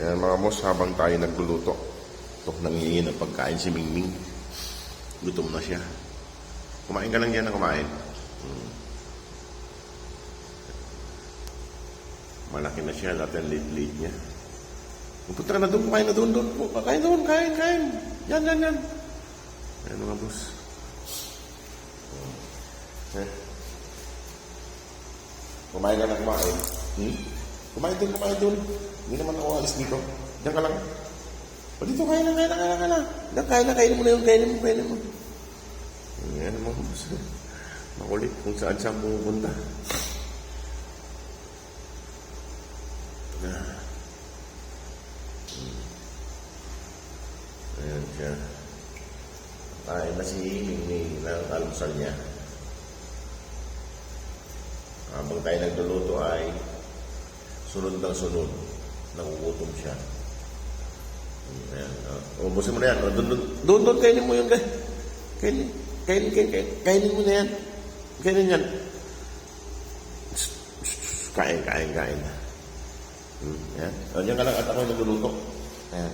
Ayan mga boss, habang tayo nagluluto. Ito, nangihingi ng pagkain si Mingming. Gutom na siya. Kumain ka lang dyan na kumain. Malaki na siya, dati ang late niya. Punta ka na doon, kumain na doon. Kain doon, kain. Yan. Ayan mga boss. Kumain ka na kumain. Kumain doon. Hindi naman ako alis dito. Diyan ka lang. O dito, kain na. Diyan, kainin mo na yun, kainin mo. Ayan mga boss. Makulit kung saan siya pupunta. Ayan siya. Kain na si Mingming ng almusal niya. Habang tayo nagluluto ay sunod. Nakukutom siya. Ayan. Ubusin mo na yan. Doon, kainin mo yun. Kainin mo na yan. Kainin yan. Kain. Yan. O, diyan ka lang at ako nagluluto. Ayan.